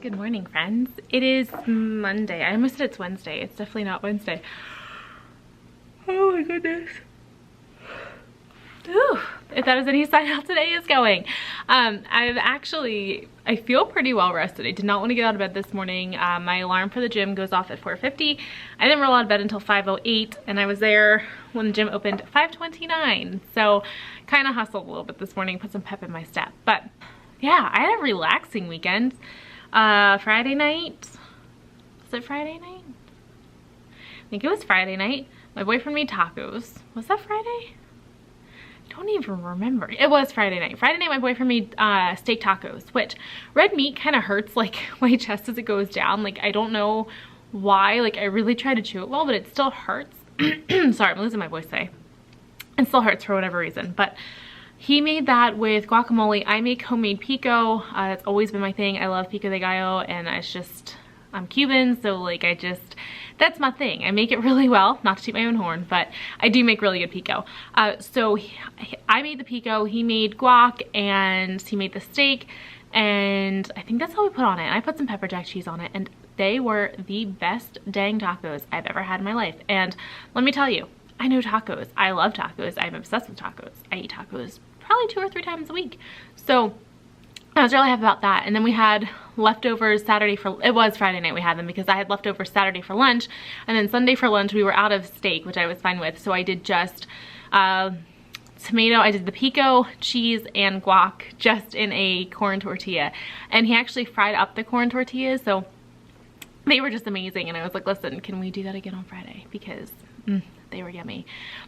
Good morning, friends. It is Monday. I almost said it's Wednesday. It's definitely not Wednesday. Oh my goodness. Ooh, if that is any sign how today is going. I feel pretty well rested. I did not want to get out of bed this morning. My alarm for the gym goes off at 4:50. I didn't roll out of bed until 5:08, and I was there when the gym opened at 5:29. So kind of hustled a little bit this morning, put some pep in my step. But yeah, I had a relaxing weekend. Friday night, was it Friday night? I think it was Friday night. My boyfriend made tacos. Was that Friday? I don't even remember. It was Friday night. Friday night my boyfriend made steak tacos, which red meat kind of hurts like my chest as it goes down. Like I don't know why, like I really try to chew it well, but it still hurts. Sorry, I'm losing my voice today. It still hurts for whatever reason, but he made that with guacamole. I make homemade pico. It's always been my thing. I love pico de gallo, and it's just, I'm Cuban, so like that's my thing. I make it really well, not to toot my own horn, but I do make really good pico. So I made the pico, he made guac, and he made the steak, and I think that's all we put on it. And I put some pepper jack cheese on it, and they were the best dang tacos I've ever had in my life. And let me tell you, I know tacos. I love tacos. I'm obsessed with tacos. I eat tacos probably 2 or 3 times a week. So I was really happy about that. And then we had leftovers Saturday for, it was Friday night we had them because I had leftovers Saturday for lunch. And then Sunday for lunch we were out of steak, which I was fine with. So I did just tomato, I did the pico, cheese, and guac just in a corn tortilla. And he actually fried up the corn tortillas. So they were just amazing. And I was like, listen, can we do that again on Friday? Because they were yummy.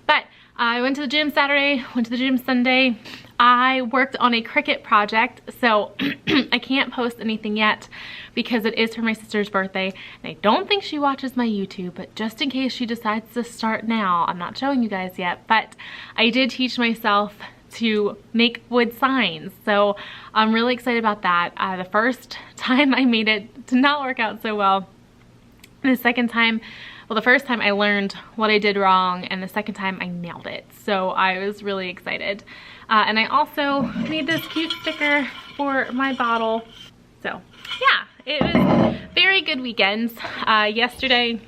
But I went to the gym Saturday, went to the gym Sunday. I worked on a Cricut project, so I can't post anything yet because it is for my sister's birthday. And I don't think she watches my YouTube, but just in case she decides to start now, I'm not showing you guys yet, but I did teach myself to make wood signs. So I'm really excited about that. The first time I made it did not work out so well. The second time, well, the first time I learned what I did wrong, and the second time I nailed it. So I was really excited. And I also made this cute sticker for my bottle. So yeah, it was very good weekends. Yesterday,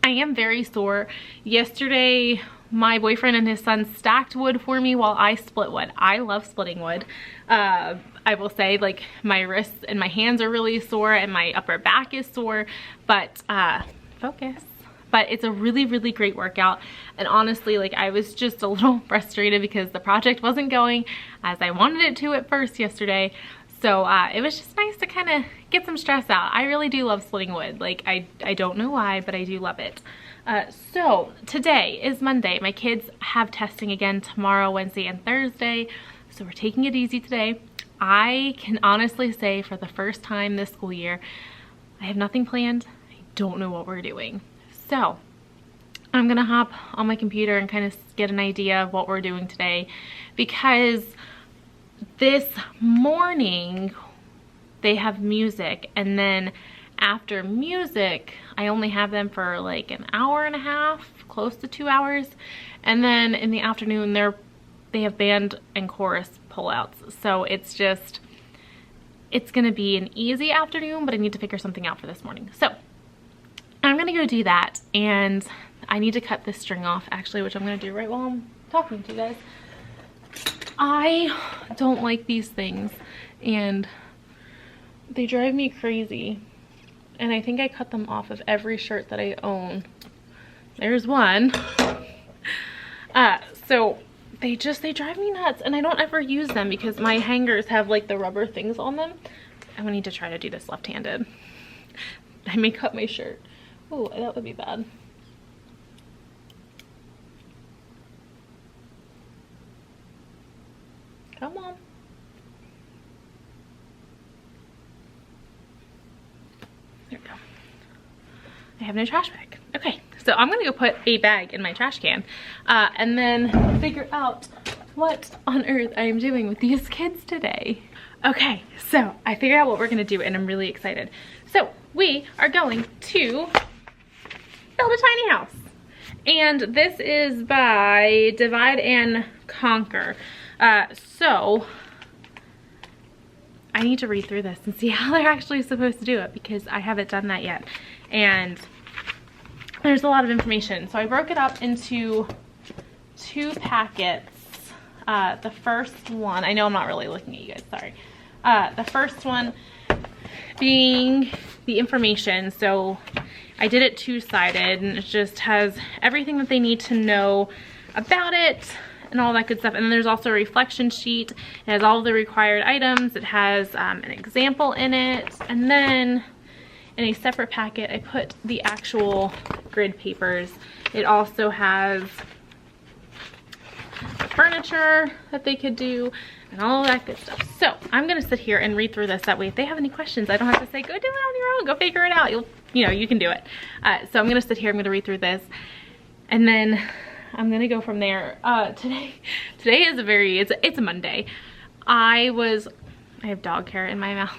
I am very sore. Yesterday, my boyfriend and his son stacked wood for me while I split wood. I love splitting wood. I will say, like, my wrists and my hands are really sore and my upper back is sore, but focus. But it's a really, really great workout. And honestly, like, I was just a little frustrated because the project wasn't going as I wanted it to at first yesterday. So it was just nice to kind of get some stress out. I really do love splitting wood. Like, I don't know why, but I do love it. So today is Monday. My kids have testing again tomorrow, Wednesday, and Thursday. So we're taking it easy today. I can honestly say for the first time this school year, I have nothing planned. I don't know what we're doing. So I'm gonna hop on my computer and kind of get an idea of what we're doing today, because this morning they have music, and then after music I only have them for like an hour and a half, close to 2 hours, and then in the afternoon they have band and chorus pullouts. So it's gonna be an easy afternoon, but I need to figure something out for this morning. So I'm gonna go do that, and I need to cut this string off actually, which I'm gonna do right while I'm talking to you guys. I don't like these things and they drive me crazy, and I think I cut them off of every shirt that I own. There's one. So they drive me nuts, and I don't ever use them because my hangers have like the rubber things on them. I'm gonna need to try to do this left-handed. I may cut my shirt. Oh, that would be bad. Come on. There we go. I have no trash bag. Okay, so I'm gonna go put a bag in my trash can and then figure out what on earth I am doing with these kids today. Okay, so I figured out what we're gonna do, and I'm really excited. So we are going to build a tiny house. And this is by Divide and Conquer. So I need to read through this and see how they're actually supposed to do it, because I haven't done that yet. And there's a lot of information. So I broke it up into 2 packets. The first one, I know I'm not really looking at you guys, sorry. The first one being the information. So I did it 2-sided, and it just has everything that they need to know about it and all that good stuff. And then there's also a reflection sheet. It has all of the required items. It has an example in it. And then in a separate packet, I put the actual grid papers. It also has the furniture that they could do and all that good stuff. So I'm gonna sit here and read through this. That way, if they have any questions, I don't have to say, go do it on your own, go figure it out. You know, you can do it. So I'm gonna sit here, I'm gonna read through this, and then I'm gonna go from there. Today is it's a Monday. I have dog hair in my mouth.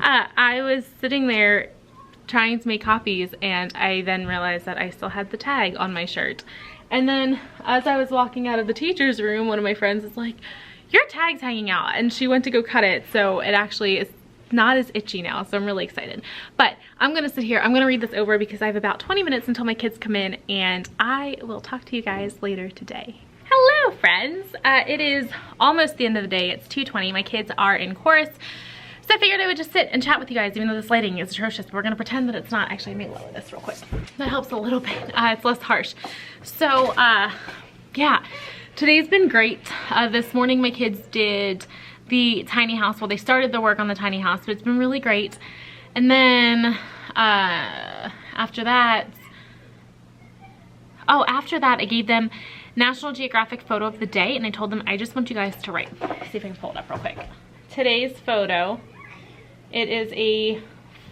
I was sitting there trying to make copies, and I then realized that I still had the tag on my shirt. And then as I was walking out of the teacher's room, one of my friends is like, your tag's hanging out, and she went to go cut it, so it actually is not as itchy now, so I'm really excited. But I'm gonna sit here, I'm gonna read this over because I have about 20 minutes until my kids come in, and I will talk to you guys later today. Hello friends, it is almost the end of the day. It's 2:20, my kids are in chorus, so I figured I would just sit and chat with you guys, even though this lighting is atrocious, but we're gonna pretend that it's not. Actually, let me lower this real quick. That helps a little bit, it's less harsh. So yeah, today's been great. This morning my kids did the tiny house. Well, they started the work on the tiny house, but it's been really great. And then after that I gave them National Geographic photo of the day, and I told them I just want you guys to write. Let's see if I can pull it up real quick. Today's photo, it is a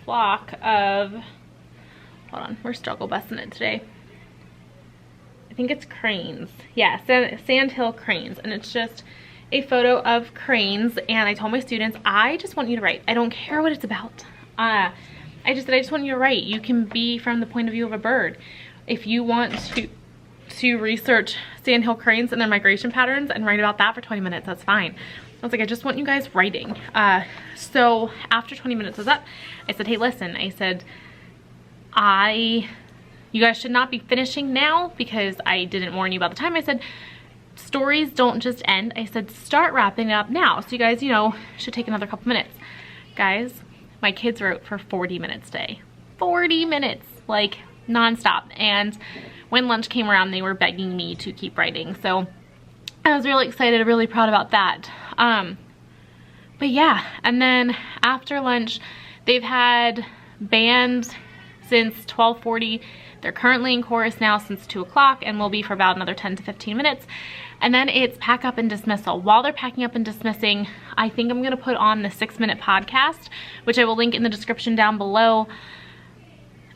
flock of, hold on, we're struggle busing it today. I think it's cranes. Yeah, sandhill cranes, and it's just a photo of cranes. And I told my students, I just want you to write. I don't care what it's about. I just want you to write. You can be from the point of view of a bird. If you want to research sandhill cranes and their migration patterns and write about that for 20 minutes, that's fine. I was like, I just want you guys writing. So after 20 minutes was up, I said, hey, listen, I said, you guys should not be finishing now because I didn't warn you about the time. I said, stories don't just end. I said, start wrapping it up now. So you guys, you know, should take another couple minutes. Guys, my kids wrote for 40 minutes today. 40 minutes, like nonstop. And when lunch came around, they were begging me to keep writing. So I was really excited, really proud about that. But yeah, and then after lunch, they've had band since 12:40. They're currently in chorus now since 2 o'clock and will be for about another 10 to 15 minutes. And then it's pack up and dismissal. While they're packing up and dismissing, I think I'm gonna put on the 6-minute podcast, which I will link in the description down below.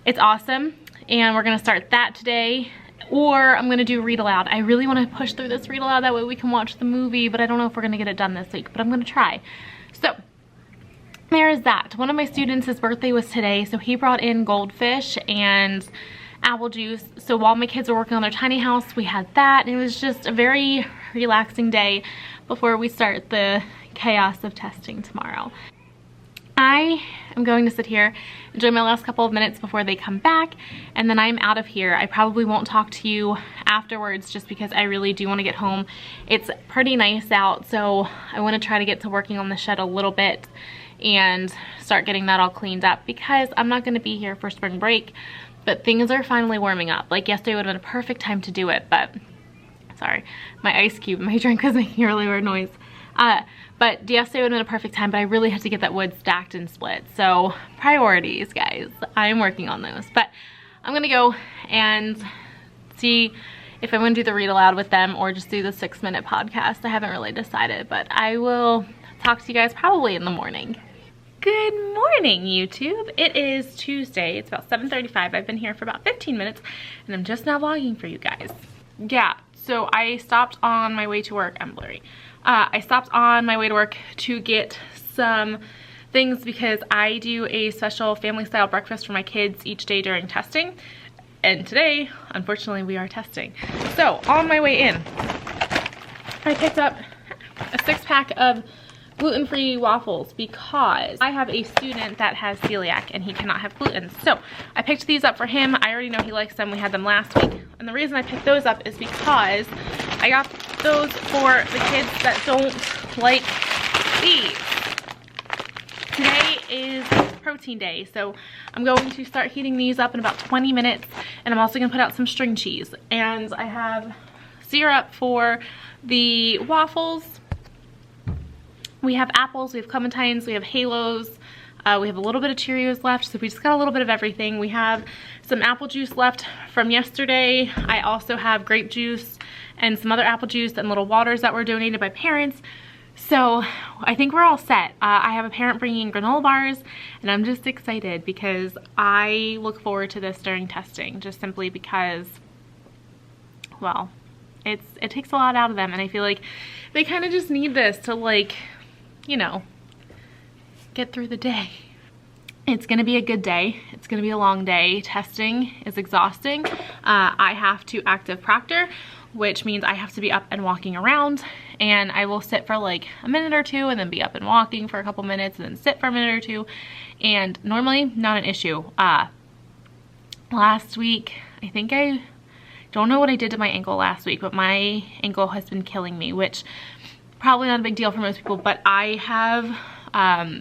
It's awesome, and we're gonna start that today. Or I'm gonna do read aloud. I really wanna push through this read aloud, that way we can watch the movie, but I don't know if we're gonna get it done this week, but I'm gonna try. So there is that. One of my students, his birthday was today, so he brought in goldfish and apple juice. So while my kids were working on their tiny house, we had that, and it was just a very relaxing day before we start the chaos of testing tomorrow. I am going to sit here, enjoy my last couple of minutes before they come back, and then I'm out of here. I probably won't talk to you afterwards just because I really do want to get home. It's pretty nice out, so I want to try to get to working on the shed a little bit and start getting that all cleaned up, because I'm not going to be here for spring break, but things are finally warming up. Like yesterday would have been a perfect time to do it, but sorry, my ice cube in my drink was making a really weird noise. But yesterday would have been a perfect time, but I really had to get that wood stacked and split. So priorities, guys. I am working on those. But I'm gonna go and see if I'm gonna do the read aloud with them or just do the 6-minute podcast. I haven't really decided, but I will talk to you guys probably in the morning. Good morning, YouTube. It is Tuesday. It's about 7:35. I've been here for about 15 minutes, and I'm just now vlogging for you guys. Yeah, so I stopped on my way to work. I'm blurry. I stopped on my way to work to get some things because I do a special family style breakfast for my kids each day during testing. And today, unfortunately, we are testing. So on my way in, I picked up a 6-pack of gluten-free waffles because I have a student that has celiac and he cannot have gluten. So I picked these up for him. I already know he likes them. We had them last week. And the reason I picked those up is because I got those for the kids that don't like these. Today is protein day, so I'm going to start heating these up in about 20 minutes, and I'm also going to put out some string cheese. And I have syrup for the waffles. We have apples, we have clementines, we have halos, we have a little bit of Cheerios left, so we just got a little bit of everything. We have some apple juice left from yesterday. I also have grape juice and some other apple juice and little waters that were donated by parents. So I think we're all set. I have a parent bringing granola bars, and I'm just excited because I look forward to this during testing, just simply because, well, it takes a lot out of them, and I feel like they kind of just need this to, like, you know, get through the day. It's gonna be a good day. It's gonna be a long day. Testing is exhausting. I have to active proctor, which means I have to be up and walking around, and I will sit for like a minute or two and then be up and walking for a couple minutes and then sit for a minute or two, and normally not an issue. Last week, I don't know what I did to my ankle last week, but my ankle has been killing me, which probably not a big deal for most people, but I have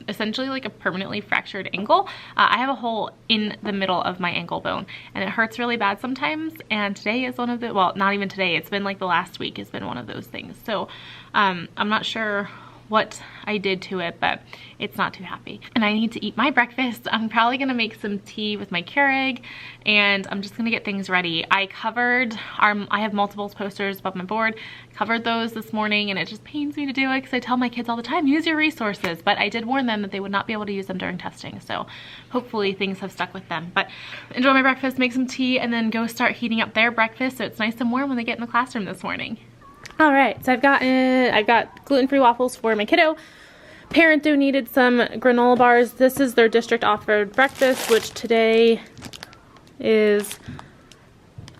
essentially like a permanently fractured ankle. I have a hole in the middle of my ankle bone, and it hurts really bad sometimes, and today is one of the, well, not even today, it's been like the last week has been one of those things. So I'm not sure what I did to it, but it's not too happy. And I need to eat my breakfast. I'm probably gonna make some tea with my Keurig, and I'm just gonna get things ready. I have multiple posters above my board, covered those this morning, and it just pains me to do it because I tell my kids all the time, use your resources, but I did warn them that they would not be able to use them during testing, so hopefully things have stuck with them. But enjoy my breakfast, make some tea, and then go start heating up their breakfast so it's nice and warm when they get in the classroom this morning. All right, so I've got gluten-free waffles for my kiddo. Parent donated some granola bars. This is their district offered breakfast, which today is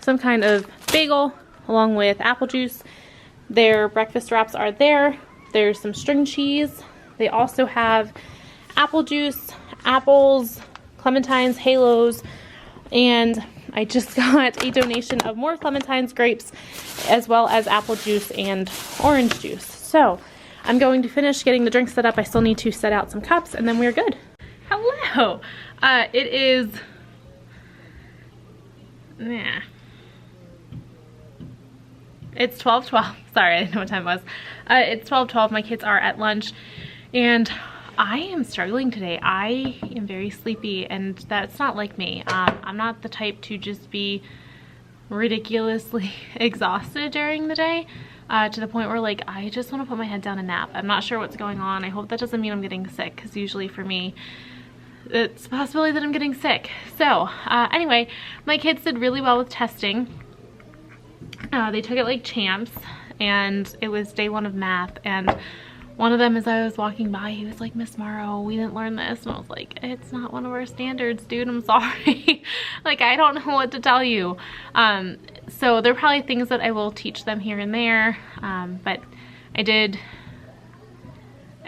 some kind of bagel along with apple juice. Their breakfast wraps are there. There's some string cheese. They also have apple juice, apples, clementines, halos, and I just got a donation of more clementines, grapes, as well as apple juice and orange juice. So I'm going to finish getting the drink set up. I still need to set out some cups, and then we're good. Hello. It is, it's 12:12. Sorry, I didn't know what time it was. It's 12:12. My kids are at lunch, and I am struggling today. I am very sleepy, and that's not like me. I'm not the type to just be ridiculously exhausted during the day to the point where, like, I just want to put my head down and nap. I'm not sure what's going on. I hope that doesn't mean I'm getting sick, because usually for me it's a possibility that I'm getting sick. So anyway, my kids did really well with testing. They took it like champs, and it was day 1 of math, and one of them, as I was walking by, he was like, "Miss Moro, we didn't learn this." And I was like, "It's not one of our standards, dude. I'm sorry." Like, I don't know what to tell you. So there are probably things that I will teach them here and there. But I did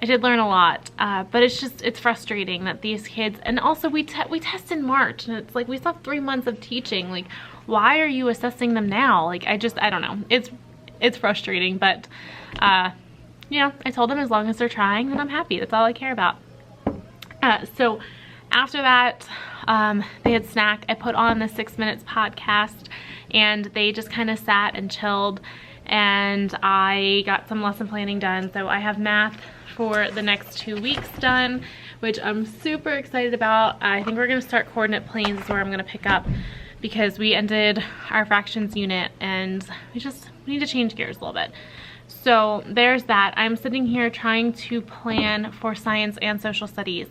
learn a lot. But it's frustrating that these kids, and also we test in March, and it's like, we still have 3 months of teaching. Like, why are you assessing them now? Like, I don't know. It's frustrating, but you know, I told them as long as they're trying, then I'm happy. That's all I care about. So after that, they had snack. I put on the 6 Minutes podcast, and they just kind of sat and chilled, and I got some lesson planning done. So I have math for the next 2 weeks done, which I'm super excited about. I think we're gonna start coordinate planes is where I'm gonna pick up, because we ended our fractions unit, and we need to change gears a little bit. So there's that. I'm sitting here trying to plan for science and social studies.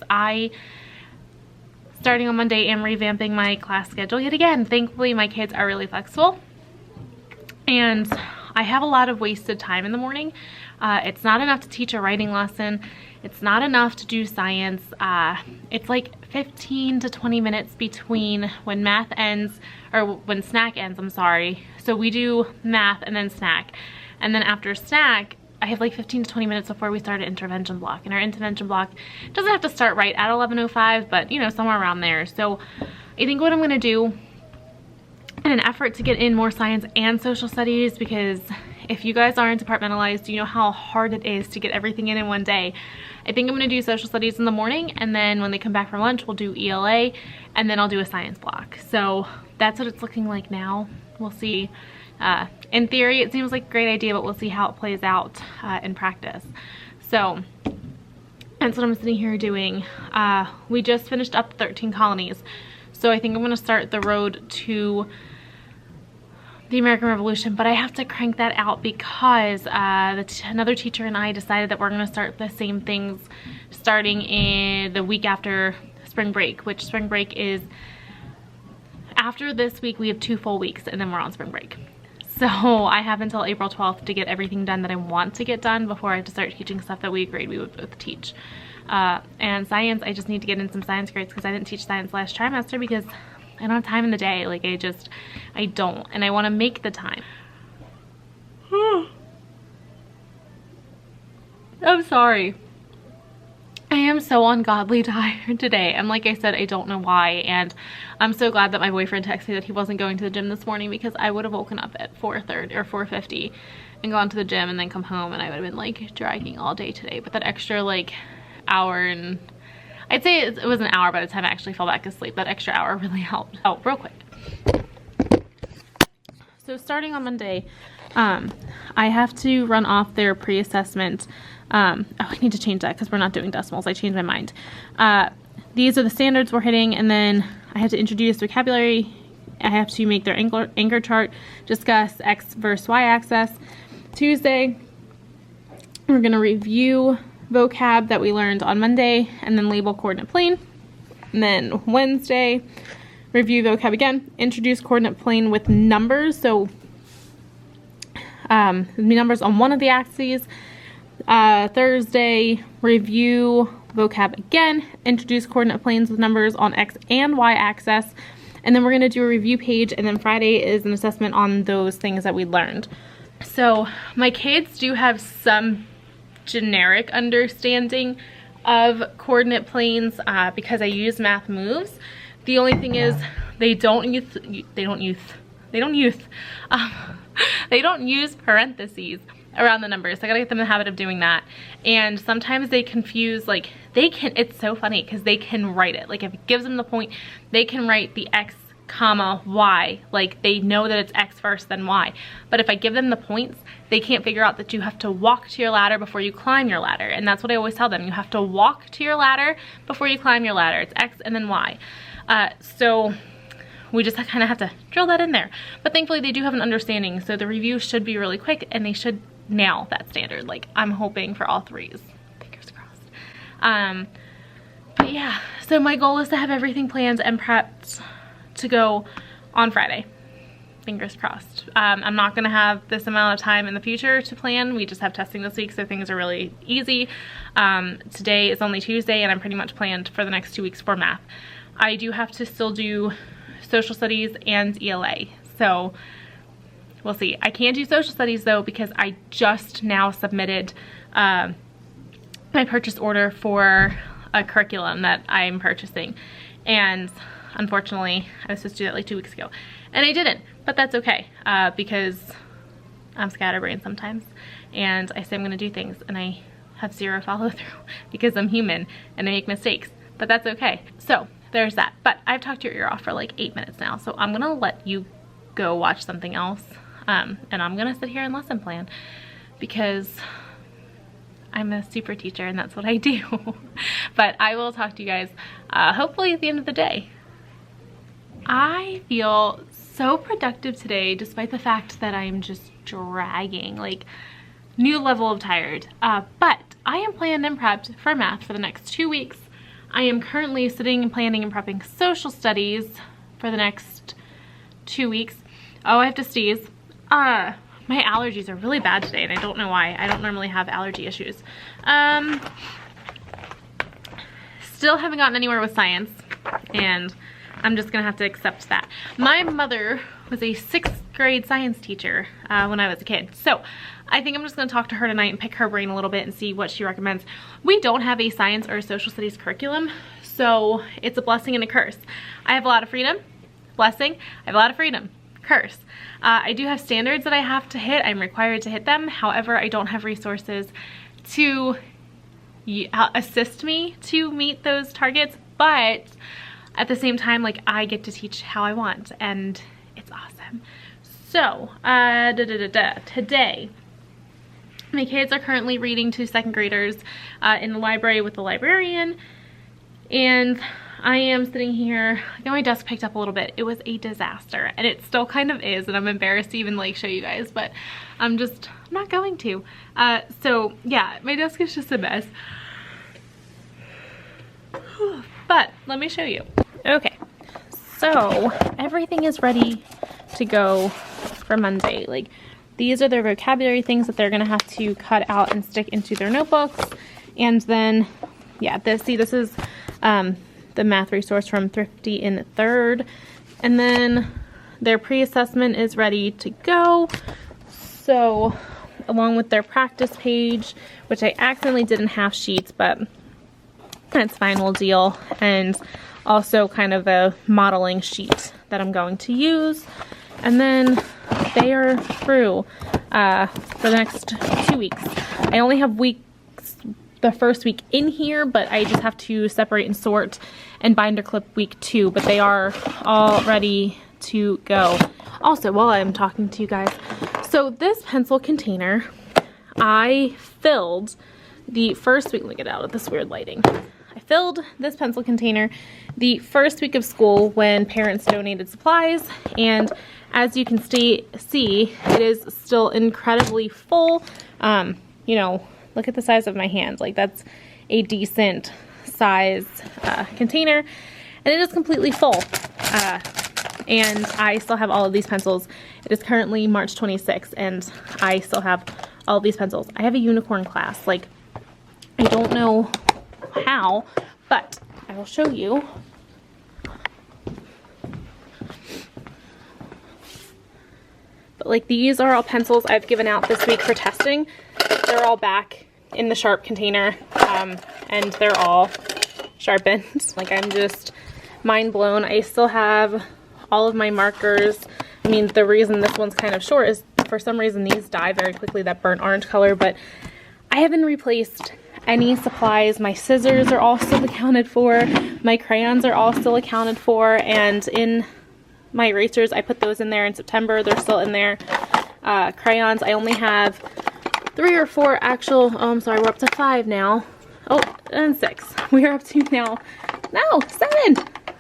Starting on Monday, am revamping my class schedule yet again. Thankfully, my kids are really flexible, and I have a lot of wasted time in the morning. It's not enough to teach a writing lesson. It's not enough to do science. It's like 15 to 20 minutes between when math ends, or when snack ends, I'm sorry. So we do math and then snack. And then after snack, I have like 15 to 20 minutes before we start an intervention block, and our intervention block doesn't have to start right at 11:05, but you know, somewhere around there. So I think what I'm gonna do in an effort to get in more science and social studies, because if you guys aren't departmentalized, you know how hard it is to get everything in one day. I think I'm gonna do social studies in the morning, and then when they come back from lunch, we'll do ELA, and then I'll do a science block. So that's what it's looking like now. We'll see. In theory, it seems like a great idea, but we'll see how it plays out in practice. So that's what I'm sitting here doing. We just finished up 13 colonies. So I think I'm gonna start the road to the American Revolution, but I have to crank that out because another teacher and I decided that we're gonna start the same things starting in the week after spring break, which spring break is after this week. We have 2 full weeks and then we're on spring break. So I have until April 12th to get everything done that I want to get done before I have to start teaching stuff that we agreed we would both teach. And science, I just need to get in some science grades because I didn't teach science last trimester because I don't have time in the day. Like I don't, and I want to make the time. I'm sorry. I am so ungodly tired today, and like I said, I don't know why, and I'm so glad that my boyfriend texted me that he wasn't going to the gym this morning, because I would have woken up at 4:30 or 4:50 and gone to the gym and then come home, and I would have been like dragging all day today. But that extra like hour, and I'd say it was an hour by the time I actually fell back asleep, that extra hour really helped. Oh, real quick. So starting on Monday, I have to run off their pre-assessment. Oh, I need to change that because we're not doing decimals. I changed my mind. These are the standards we're hitting, and then I have to introduce vocabulary. I have to make their anchor chart, discuss X versus Y axis. Tuesday, we're going to review vocab that we learned on Monday and then label coordinate plane. And then Wednesday, review vocab again, introduce coordinate plane with numbers. So numbers on one of the axes. Thursday, review vocab again, introduce coordinate planes with numbers on X and Y axis, and then we're going to do a review page, and then Friday is an assessment on those things that we learned. So my kids do have some generic understanding of coordinate planes because I use math moves. The only thing is they don't use parentheses around the numbers. So I gotta get them in the habit of doing that. And sometimes they confuse, like it's so funny because they can write it. Like if it gives them the point, they can write the X comma Y. Like they know that it's X first then Y. But if I give them the points, they can't figure out that you have to walk to your ladder before you climb your ladder. And that's what I always tell them. You have to walk to your ladder before you climb your ladder. It's X and then Y. So we just kind of have to drill that in there. But thankfully they do have an understanding. So the review should be really quick and they should nail that standard. Like I'm hoping for all 3s. Fingers crossed. But yeah, so my goal is to have everything planned and prepped to go on Friday. Fingers crossed. I'm not gonna have this amount of time in the future to plan. We just have testing this week, so things are really easy. Today is only Tuesday and I'm pretty much planned for the next 2 weeks for math. I do have to still do social studies and ELA, so we'll see. I can't do social studies though because I just now submitted my purchase order for a curriculum that I'm purchasing, and unfortunately I was supposed to do that like 2 weeks ago and I didn't, but that's okay because I'm scatterbrained sometimes and I say I'm gonna do things and I have zero follow through because I'm human and I make mistakes, but that's okay. So there's that. But I've talked your ear off for like 8 minutes now, so I'm gonna let you go watch something else. And I'm gonna sit here and lesson plan because I'm a super teacher and that's what I do. But I will talk to you guys hopefully at the end of the day. I feel so productive today despite the fact that I'm just dragging, like new level of tired. But I am planned and prepped for math for the next 2 weeks. I am currently sitting and planning and prepping social studies for the next 2 weeks. Oh, I have to sneeze. My allergies are really bad today and I don't know why. I don't normally have allergy issues. Still haven't gotten anywhere with science and I'm just gonna have to accept that. My mother was a 6th grade science teacher when I was a kid. So I think I'm just going to talk to her tonight and pick her brain a little bit and see what she recommends. We don't have a science or a social studies curriculum, so it's a blessing and a curse. I have a lot of freedom. Blessing. I have a lot of freedom. Curse. I do have standards that I have to hit. I'm required to hit them. However, I don't have resources to assist me to meet those targets, but at the same time, like, I get to teach how I want, and it's awesome. So, today, my kids are currently reading to second graders in the library with the librarian, and I am sitting here. I got my desk picked up a little bit. It was a disaster, and it still kind of is, and I'm embarrassed to even like show you guys, but I'm not going to. So yeah, my desk is just a mess. But let me show you. Okay, so everything is ready to go for Monday. Like, these are their vocabulary things that they're gonna have to cut out and stick into their notebooks. And then, yeah, this is the math resource from Thrifty in 3rd. And then their pre-assessment is ready to go. So, along with their practice page, which I accidentally did in half sheets, but that's fine, we'll deal. And also kind of a modeling sheet that I'm going to use. And then they are through for the next 2 weeks. I only have the first week in here, but I just have to separate and sort and binder clip week 2, but they are all ready to go. Also, while I'm talking to you guys, so this pencil container, I filled the first week, let me get out of this weird lighting. I filled this pencil container the first week of school when parents donated supplies, and as you can see, it is still incredibly full. You know, look at the size of my hand. Like, that's a decent size container, and it is completely full. And I still have all of these pencils. It is currently March 26th, and I still have all of these pencils. I have a unicorn class. Like, I don't know how, but I will show you. But like, these are all pencils I've given out this week for testing. They're all back in the sharp container, and they're all sharpened. Like, I'm just mind blown. I still have all of my markers. I mean, the reason this one's kind of short is for some reason these die very quickly, that burnt orange color, but I haven't replaced any supplies. My scissors are all still accounted for. My crayons are all still accounted for, and in my erasers, I put those in there in September. They're still in there. Crayons, I only have 3 or 4 actual, oh, I'm sorry, we're up to 5 now. Oh, and 6. We are up to now, no,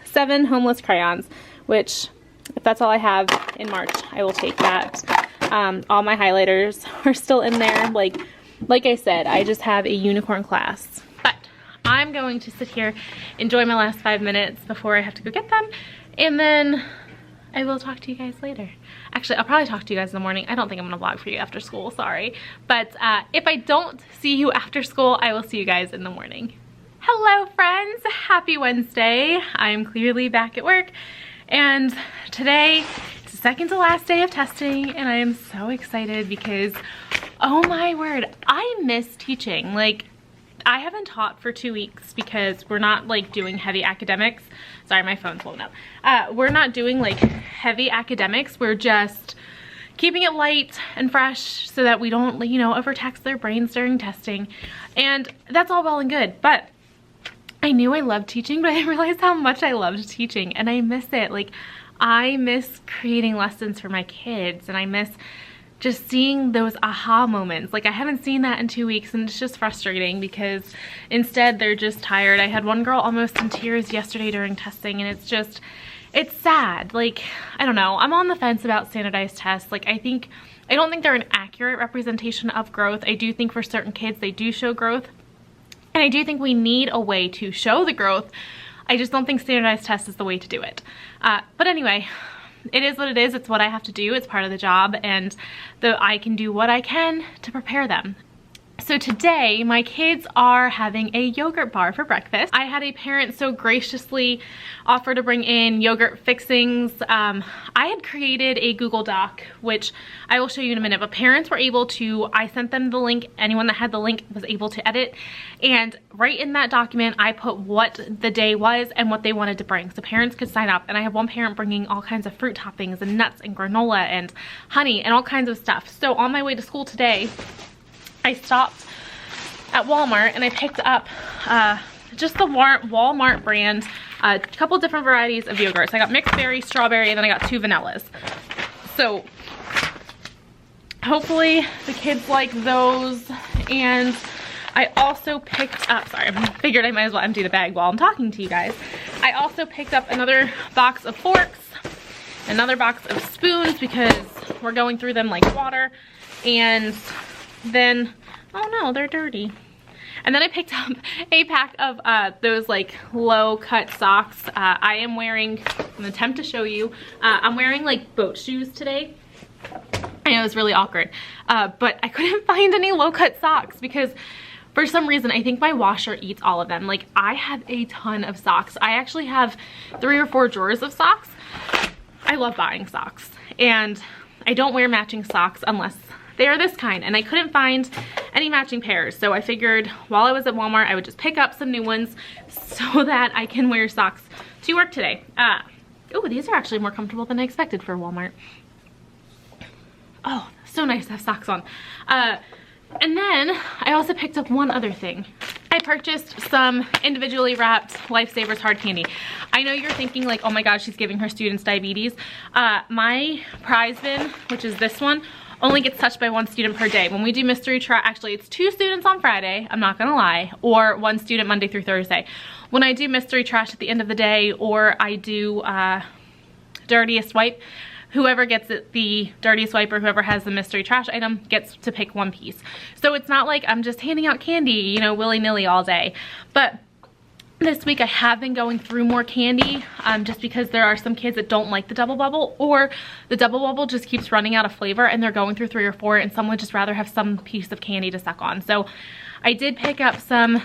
7 homeless crayons, which, if that's all I have in March, I will take that. All my highlighters are still in there. Like I said, I just have a unicorn class. But I'm going to sit here, enjoy my last 5 minutes before I have to go get them, and then I will talk to you guys later. Actually, I'll probably talk to you guys in the morning. I don't think I'm gonna vlog for you after school, sorry. But if I don't see you after school, I will see you guys in the morning. Hello friends, happy Wednesday. I'm clearly back at work, and today is the second to last day of testing, and I am so excited because, oh my word, I miss teaching. Like, I haven't taught for 2 weeks because we're not like doing heavy academics. Sorry, my phone's blown up. We're not doing like heavy academics. We're just keeping it light and fresh so that we don't, you know, overtax their brains during testing. And that's all well and good, but I knew I loved teaching, but I didn't realize how much I loved teaching, and I miss it. Like, I miss creating lessons for my kids, and I miss just seeing those aha moments. Like, I haven't seen that in 2 weeks, and it's just frustrating because instead they're just tired. I had one girl almost in tears yesterday during testing, and it's sad. Like, I don't know. I'm on the fence about standardized tests. Like, I don't think they're an accurate representation of growth. I do think for certain kids they do show growth, and I do think we need a way to show the growth. I just don't think standardized tests is the way to do it. But anyway, it is what it is. It's what I have to do. It's part of the job, and I can do what I can to prepare them. So today my kids are having a yogurt bar for breakfast. I had a parent so graciously offer to bring in yogurt fixings. I had created a Google Doc, which I will show you in a minute, but parents were able to, I sent them the link, anyone that had the link was able to edit, and right in that document I put what the day was and what they wanted to bring so parents could sign up. And I have one parent bringing all kinds of fruit toppings and nuts and granola and honey and all kinds of stuff. So on my way to school today, I stopped at Walmart and I picked up just the Walmart brand, a couple different varieties of yogurts. I got mixed berry, strawberry, and then I got 2 vanillas. So hopefully the kids like those. And I also picked up, sorry, I figured I might as well empty the bag while I'm talking to you guys. I also picked up another box of forks, another box of spoons because we're going through them like water. And then, oh no, they're dirty. And then I picked up a pack of those like low cut socks. I am wearing, I'm gonna attempt to show you, I'm wearing like boat shoes today. I know it's really awkward, but I couldn't find any low cut socks because for some reason I think my washer eats all of them. Like I have a ton of socks. I actually have 3 or 4 drawers of socks. I love buying socks and I don't wear matching socks unless they are this kind, and I couldn't find any matching pairs. So I figured while I was at Walmart, I would just pick up some new ones so that I can wear socks to work today. Oh, these are actually more comfortable than I expected for Walmart. Oh, so nice to have socks on. And then I also picked up one other thing. I purchased some individually wrapped Lifesavers hard candy. I know you're thinking like, oh my gosh, she's giving her students diabetes. My prize bin, which is this one, only gets touched by 1 student per day. When we do mystery trash, actually it's 2 students on Friday, I'm not gonna lie, or 1 student Monday through Thursday. When I do mystery trash at the end of the day, or I do dirtiest wipe, whoever gets it, the dirtiest wipe or whoever has the mystery trash item gets to pick 1 piece. So it's not like I'm just handing out candy, you know, willy-nilly all day. But this week I have been going through more candy just because there are some kids that don't like the double bubble, or the double bubble just keeps running out of flavor and they're going through 3 or 4 and some would just rather have some piece of candy to suck on. So I did pick up some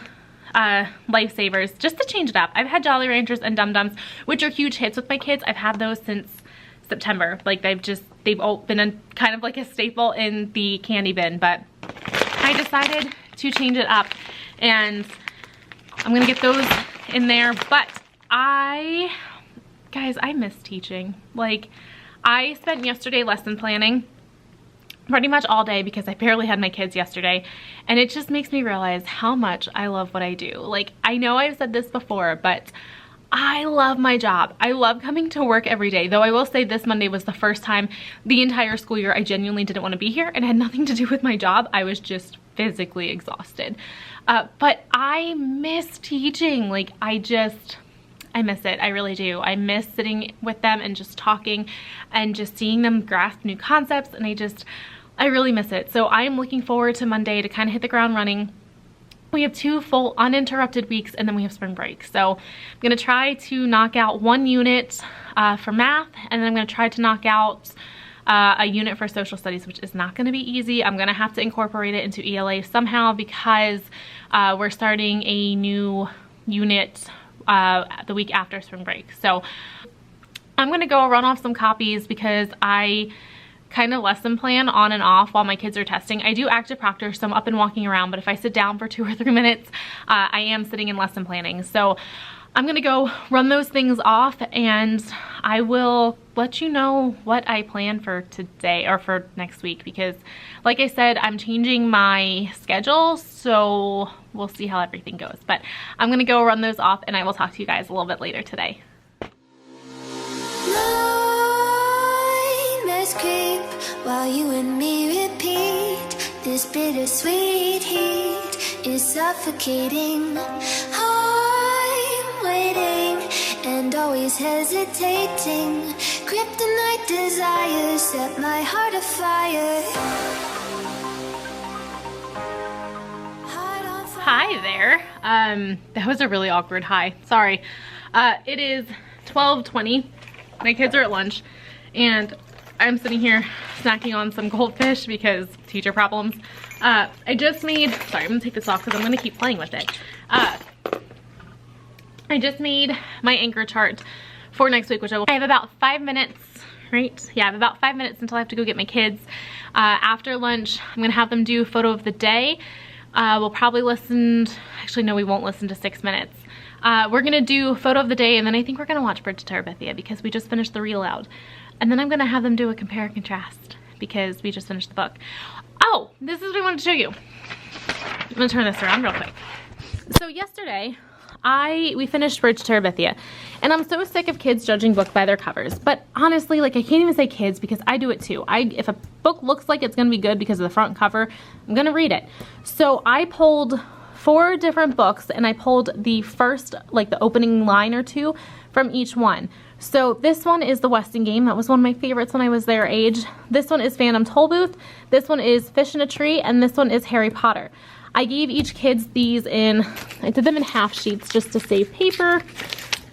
Lifesavers just to change it up. I've had Jolly Ranchers and Dum Dums, which are huge hits with my kids. I've had those since September. Like they've all been kind of like a staple in the candy bin, but I decided to change it up and I'm gonna get those in there. But guys, I miss teaching. Like I spent yesterday lesson planning pretty much all day because I barely had my kids yesterday, and it just makes me realize how much I love what I do. Like I know I've said this before, but I love my job. I love coming to work every day, though I will say this Monday was the first time the entire school year I genuinely didn't want to be here, and it had nothing to do with my job. I was just physically exhausted. But I miss teaching. Like I miss it. I really do. I miss sitting with them and just talking and just seeing them grasp new concepts, and I really miss it. So I am looking forward to Monday to kind of hit the ground running. We have 2 full uninterrupted weeks and then we have spring break. So I'm gonna try to knock out 1 unit for math, and then I'm gonna try to knock out a unit for social studies, which is not gonna be easy. I'm gonna have to incorporate it into ELA somehow because we're starting a new unit the week after spring break. So I'm gonna go run off some copies because I kind of lesson plan on and off while my kids are testing. I do active proctor, so I'm up and walking around, but if I sit down for 2 or 3 minutes, I am sitting in lesson planning. So I'm gonna go run those things off and I will let you know what I plan for today or for next week, because like I said, I'm changing my schedule, so we'll see how everything goes. But I'm gonna go run those off and I will talk to you guys a little bit later today. Creep while you and me repeat. This bittersweet heat is suffocating. I'm waiting and always hesitating. Kryptonite desires set my heart afire. Hi there. That was a really awkward hi. Sorry. It is 12:20. My kids are at lunch and I'm sitting here snacking on some goldfish because teacher problems. I just made, sorry, I'm gonna take this off because I'm gonna keep playing with it. I just made my anchor chart for next week, which I have about 5 minutes, right? Yeah, I have about 5 minutes until I have to go get my kids. After lunch, I'm gonna have them do photo of the day. We'll probably listen, actually no, we won't listen to 6 minutes. We're gonna do photo of the day, and then I think we're gonna watch Bridge to Terabithia because we just finished the read aloud. And then I'm gonna have them do a compare and contrast because we just finished the book. Oh, this is what I wanted to show you. I'm gonna turn this around real quick. So yesterday, we finished Bridge to Terabithia, and I'm so sick of kids judging books by their covers. But honestly, like, I can't even say kids because I do it too. If a book looks like it's gonna be good because of the front cover, I'm gonna read it. So I pulled 4 different books, and I pulled the first, like the opening line or 2 from each one. So this one is The Westing Game. That was one of my favorites when I was their age. This one is Phantom Tollbooth. This one is Fish in a Tree, and this one is Harry Potter. I gave each kids these I did them in half sheets just to save paper,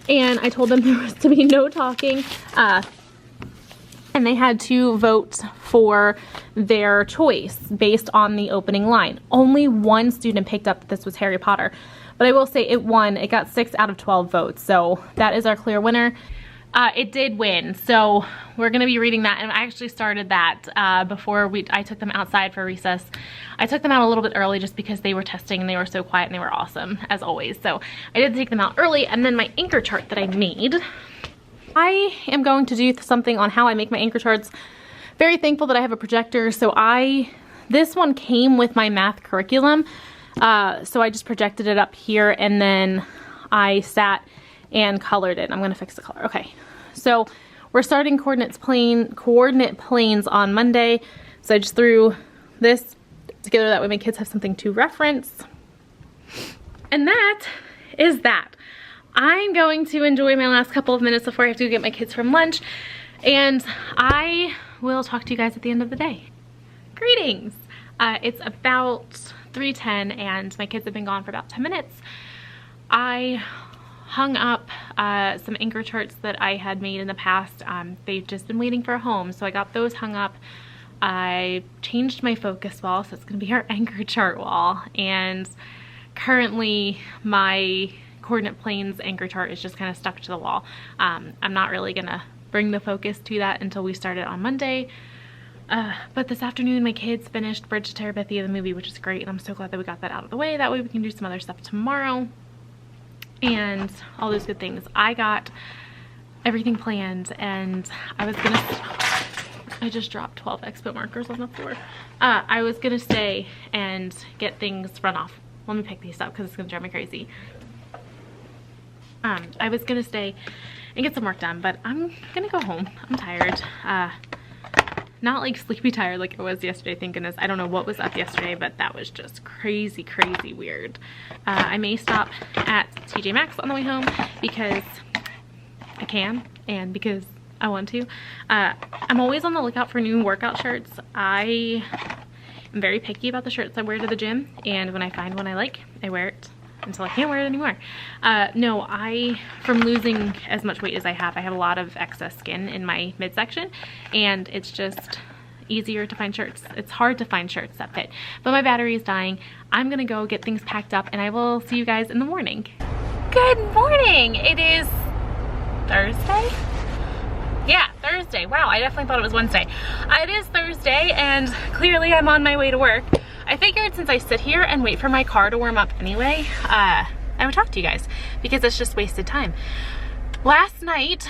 and I told them there was to be no talking, and they had to vote for their choice based on the opening line. Only one student picked up that this was Harry Potter, but I will say it won. It got 6 out of 12 votes, so that is our clear winner. It did win, so we're gonna be reading that, and I actually started that before I took them outside for recess. I took them out a little bit early just because they were testing and they were so quiet and they were awesome, as always. So I did take them out early, and then my anchor chart that I made. I am going to do something on how I make my anchor charts. Very thankful that I have a projector, so this one came with my math curriculum, so I just projected it up here, and then I sat and colored it. I'm gonna fix the color. Okay, so we're starting coordinate planes on Monday. So I just threw this together, that way my kids have something to reference. And that is that. I'm going to enjoy my last couple of minutes before I have to go get my kids from lunch, and I will talk to you guys at the end of the day. Greetings. It's about 3:10 and my kids have been gone for about 10 minutes. I hung up some anchor charts that I had made in the past. They've just been waiting for a home, so I got those hung up. I changed my focus wall, so it's gonna be our anchor chart wall, and currently my coordinate planes anchor chart is just kind of stuck to the wall. I'm not really gonna bring the focus to that until we start it on Monday. But this afternoon my kids finished Bridge to Terabithia, the movie, which is great, and I'm so glad that we got that out of the way. That way we can do some other stuff tomorrow and all those good things. I got everything planned, and I just dropped 12 expo markers on the floor. I was gonna stay and get things run off. Let me pick these up because it's gonna drive me crazy. I was gonna stay and get some work done, but I'm gonna go home. I'm tired. Not like sleepy tired like I was yesterday, thank goodness. I don't know what was up yesterday, but that was just crazy, crazy weird. I may stop at TJ Maxx on the way home because I can and because I want to. I'm always on the lookout for new workout shirts. I am very picky about the shirts I wear to the gym, and when I find one I like, I wear it until I can't wear it anymore. No, from losing as much weight as I have a lot of excess skin in my midsection, and it's just easier to find shirts. It's hard to find shirts that fit. But my battery is dying. I'm gonna go get things packed up, and I will see you guys in the morning. Good morning! It is Thursday? Yeah, Thursday. Wow, I definitely thought it was Wednesday. It is Thursday, and clearly I'm on my way to work. I figured since I sit here and wait for my car to warm up anyway, I would talk to you guys because it's just wasted time. Last night,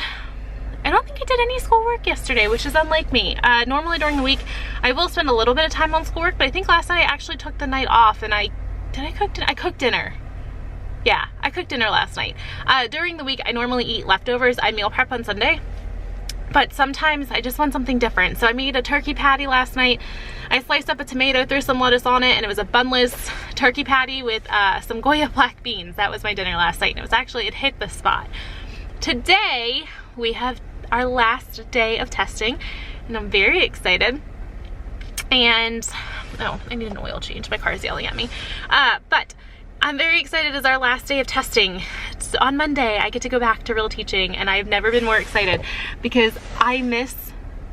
I don't think I did any schoolwork yesterday, which is unlike me. Normally during the week, I will spend a little bit of time on schoolwork, but I think last night I actually took the night off, and I cooked dinner. Yeah, I cooked dinner last night. During the week, I normally eat leftovers. I meal prep on Sunday. But sometimes I just want something different. So I made a turkey patty last night. I sliced up a tomato, threw some lettuce on it, and it was a bunless turkey patty with some Goya black beans. That was my dinner last night, and it hit the spot. Today, we have our last day of testing, and I'm very excited. And, oh, I need an oil change. My car's yelling at me. But I'm very excited. It's our last day of testing. It's on Monday. I get to go back to real teaching, and I've never been more excited because I miss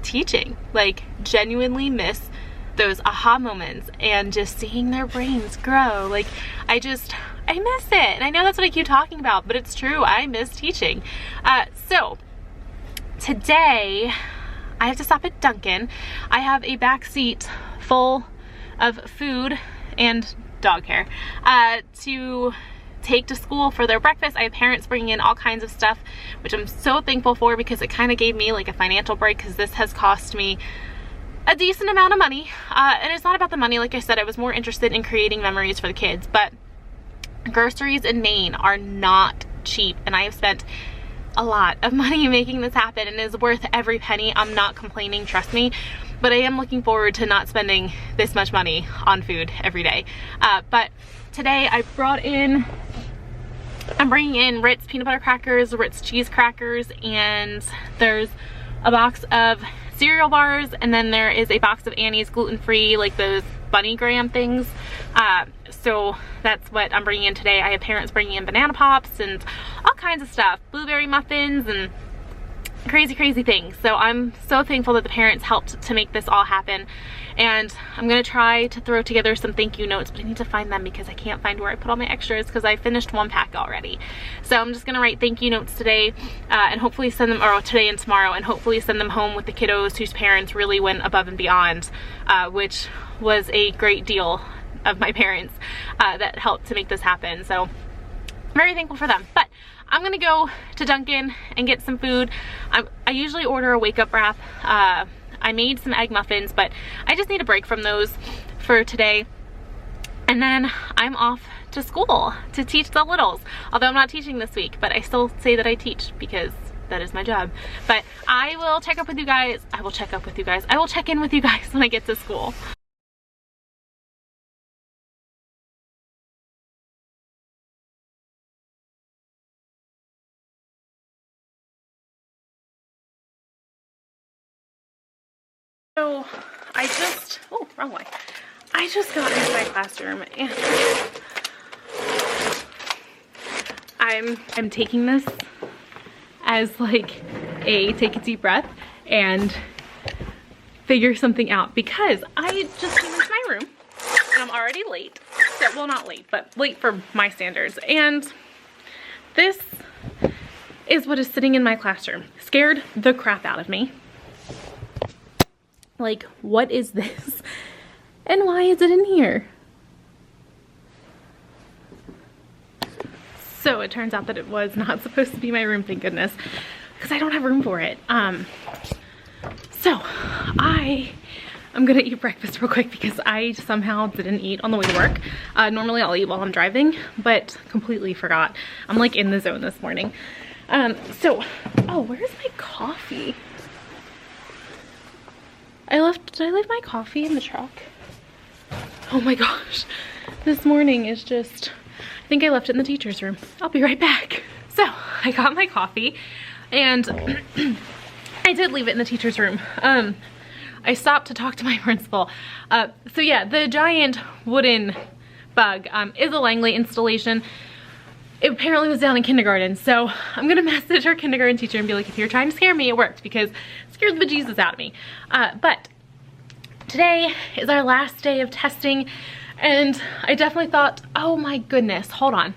teaching. Like, genuinely miss those aha moments and just seeing their brains grow. Like, I miss it. And I know that's what I keep talking about, but it's true. I miss teaching. So today I have to stop at Dunkin'. I have a back seat full of food and dog hair to take to school for their breakfast. I have parents bringing in all kinds of stuff, which I'm so thankful for, because it kind of gave me like a financial break, because this has cost me a decent amount of money. And it's not about the money. Like I said, I was more interested in creating memories for the kids, but groceries in Maine are not cheap, and I have spent a lot of money making this happen, and it is worth every penny. I'm not complaining, trust me, but I am looking forward to not spending this much money on food every day. But today I'm bringing in Ritz peanut butter crackers, Ritz cheese crackers, and there's a box of cereal bars, and then there is a box of Annie's gluten-free, like those bunny graham things. So that's what I'm bringing in today. I have parents bringing in banana pops and all kinds of stuff, blueberry muffins and crazy things. So I'm so thankful that the parents helped to make this all happen. And I'm gonna try to throw together some thank you notes, but I need to find them because I can't find where I put all my extras, because I finished one pack already. So I'm just gonna write thank you notes today and hopefully send them, or today and tomorrow, and hopefully send them home with the kiddos whose parents really went above and beyond, which was a great deal of my parents that helped to make this happen. So I'm very thankful for them. But I'm gonna go to Dunkin' and get some food. I usually order a wake up wrap. I made some egg muffins, but I just need a break from those for today. And then I'm off to school to teach the littles. Although I'm not teaching this week, but I still say that I teach because that is my job. But I will check up with you guys. I will check in with you guys when I get to school. So wrong way. I just got into my classroom and I'm taking this as like a take a deep breath and figure something out, because I just came into my room and I'm already late. So, well, not late, but late for my standards. And this is what is sitting in my classroom. Scared the crap out of me. Like, what is this? And why is it in here? So it turns out that it was not supposed to be my room, thank goodness, because I don't have room for it. So I am gonna eat breakfast real quick because I somehow didn't eat on the way to work. Normally I'll eat while I'm driving, but completely forgot. I'm like in the zone this morning. Oh, where's my coffee? Did I leave my coffee in the truck? Oh my gosh, this morning is just, I think I left it in the teacher's room. I'll be right back. So I got my coffee and I did leave it in the teacher's room. I stopped to talk to my principal. So yeah, the giant wooden bug is a Langley installation. It apparently was down in kindergarten, so I'm gonna message our kindergarten teacher and be like, if you're trying to scare me, it worked, because it scared the bejesus out of me. But today is our last day of testing, and I definitely thought, oh my goodness, hold on.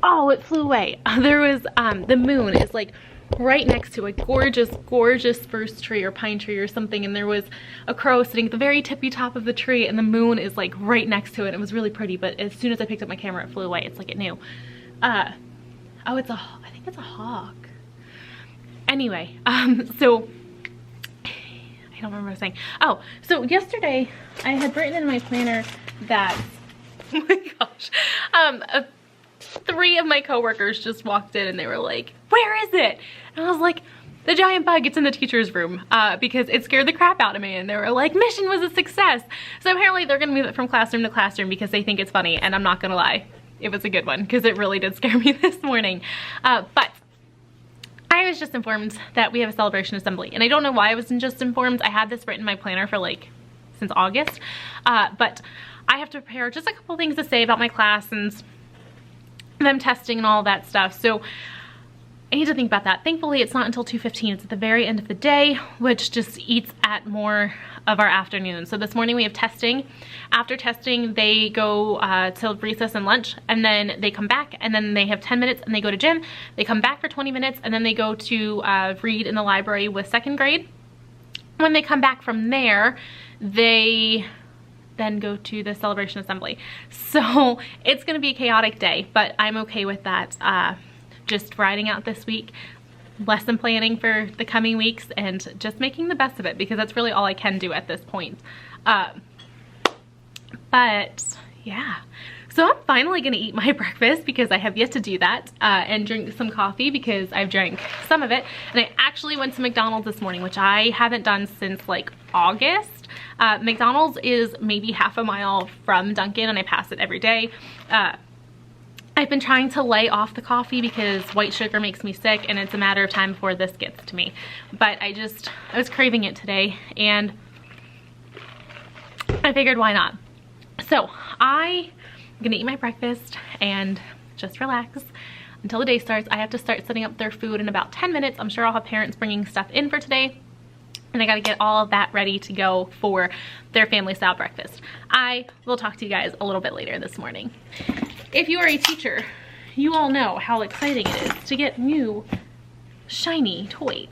Oh, it flew away. There was, the moon is like right next to a gorgeous spruce tree or pine tree or something, and there was a crow sitting at the very tippy top of the tree, and the moon is like right next to it. It was really pretty, but as soon as I picked up my camera, it flew away. It's like it knew. I think it's a hawk. Anyway, so I don't remember what I was saying. Oh, so yesterday I had written in my planner that, oh my gosh, 3 of my coworkers just walked in and they were like, where is it? And I was like, the giant bug, it's in the teacher's room, because it scared the crap out of me. And they were like, mission was a success. So apparently they're gonna move it from classroom to classroom because they think it's funny, and I'm not gonna lie, it was a good one because it really did scare me this morning. But I was just informed that we have a celebration assembly, and I don't know why I wasn't just informed. I had this written in my planner for like since August, but I have to prepare just a couple things to say about my class and them testing and all that stuff. So I need to think about that. Thankfully, it's not until 2:15. It's at the very end of the day, which just eats at more of our afternoon. So this morning we have testing. After testing, they go till recess and lunch, and then they come back, and then they have 10 minutes and they go to gym. They come back for 20 minutes, and then they go to read in the library with 2nd grade. When they come back from there, they then go to the celebration assembly. So it's gonna be a chaotic day, but I'm okay with that. Just riding out this week, lesson planning for the coming weeks, and just making the best of it, because that's really all I can do at this point. But yeah, so I'm finally gonna eat my breakfast because I have yet to do that, and drink some coffee because I've drank some of it. And I actually went to McDonald's this morning, which I haven't done since like August. McDonald's is maybe half a mile from Dunkin', and I pass it every day. I've been trying to lay off the coffee because white sugar makes me sick, and it's a matter of time before this gets to me. But I was craving it today, and I figured why not. So I'm gonna eat my breakfast and just relax until the day starts. I have to start setting up their food in about 10 minutes. I'm sure I'll have parents bringing stuff in for today, and I gotta get all of that ready to go for their family style breakfast. I will talk to you guys a little bit later this morning. If you are a teacher, you all know how exciting it is to get new shiny toys.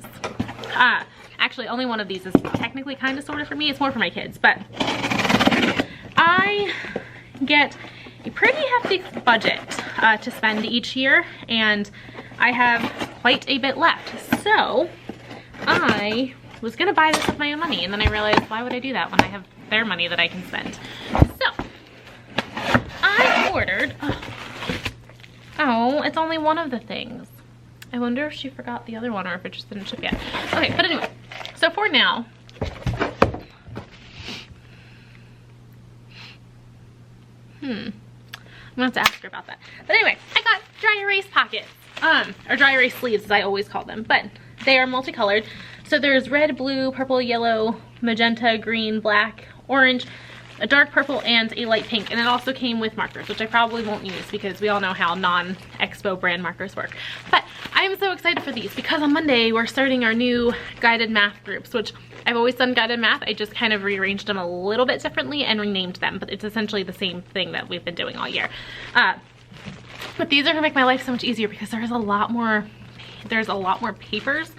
Actually, only one of these is technically kind of sort of for me. It's more for my kids, but I get a pretty hefty budget to spend each year, and I have quite a bit left. So I was gonna buy this with my own money, and then I realized, why would I do that when I have their money that I can spend? So I ordered, oh, it's only one of the things. I wonder if she forgot the other one or if it just didn't ship yet. Okay, but anyway, so for now, I'm gonna have to ask her about that. But anyway, I got dry erase pockets, or dry erase sleeves as I always call them, but they are multicolored. So there's red, blue, purple, yellow, magenta, green, black, orange, a dark purple, and a light pink. And it also came with markers, which I probably won't use because we all know how non-Expo brand markers work. But I am so excited for these because on Monday we're starting our new guided math groups, which I've always done guided math. I just kind of rearranged them a little bit differently and renamed them, but it's essentially the same thing that we've been doing all year. But these are gonna make my life so much easier because there's a lot more papers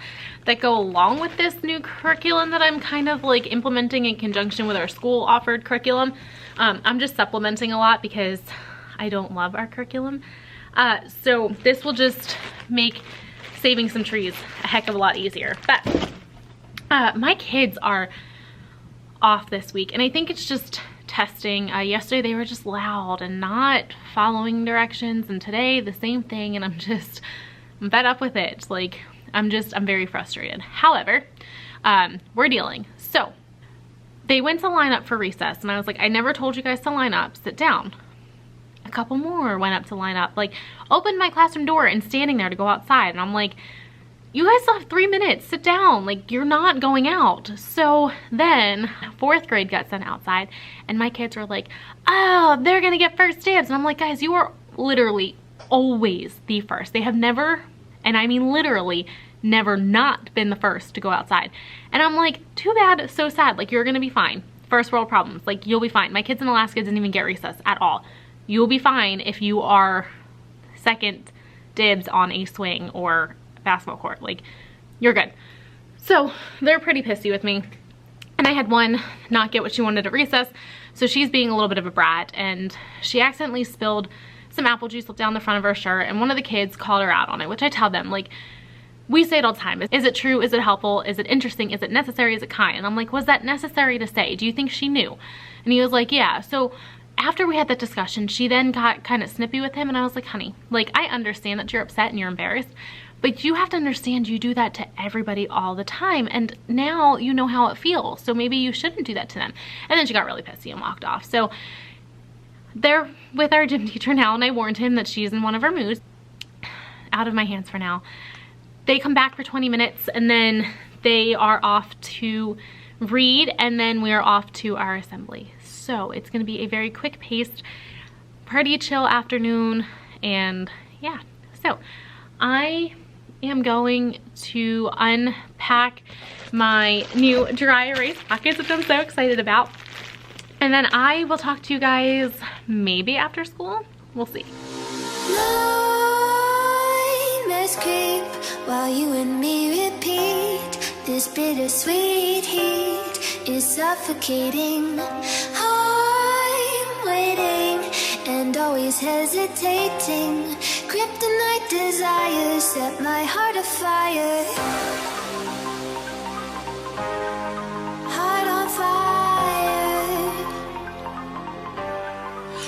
that go along with this new curriculum that I'm kind of like implementing in conjunction with our school offered curriculum. I'm just supplementing a lot because I don't love our curriculum. So this will just make saving some trees a heck of a lot easier. But my kids are off this week, and I think it's just testing. Yesterday they were just loud and not following directions, and today the same thing, and I'm fed up with it. Like, I'm very frustrated. However, we're dealing. So they went to line up for recess, and I was like, I never told you guys to line up, sit down. A couple more went up to line up, like opened my classroom door and standing there to go outside. And I'm like, you guys still have 3 minutes, sit down, like you're not going out. So then 4th grade got sent outside, and my kids were like, oh, they're gonna get first dibs. And I'm like, guys, you are literally always the first. They have never, and I mean literally never, not been the first to go outside. And I'm like, too bad, so sad. Like, you're gonna be fine. First world problems, like you'll be fine. My kids in Alaska didn't even get recess at all. You'll be fine if you are second dibs on a swing or basketball court. Like, you're good. So they're pretty pissy with me, and I had one not get what she wanted at recess, so she's being a little bit of a brat, and she accidentally spilled some apple juice down the front of her shirt, and one of the kids called her out on it, which I tell them, like, we say it all the time. Is it true? Is it helpful? Is it interesting? Is it necessary? Is it kind? And I'm like, was that necessary to say? Do you think she knew? And he was like, yeah. So after we had that discussion, she then got kind of snippy with him, and I was like, honey, like, I understand that you're upset and you're embarrassed, but you have to understand you do that to everybody all the time, and now you know how it feels, so maybe you shouldn't do that to them. And then she got really pissy and walked off. So they're with our gym teacher now, and I warned him that she's in one of her moods. Out of my hands for now. They come back for 20 minutes, and then they are off to read, and then we are off to our assembly. So it's gonna be a very quick paced, pretty chill afternoon, and yeah. So I am going to unpack my new dry erase pockets, which I'm so excited about. And then I will talk to you guys maybe after school. We'll see. Nightmares creep while you and me repeat. This bittersweet heat is suffocating. I'm waiting and always hesitating. Kryptonite desires set my heart afire. Heart on fire.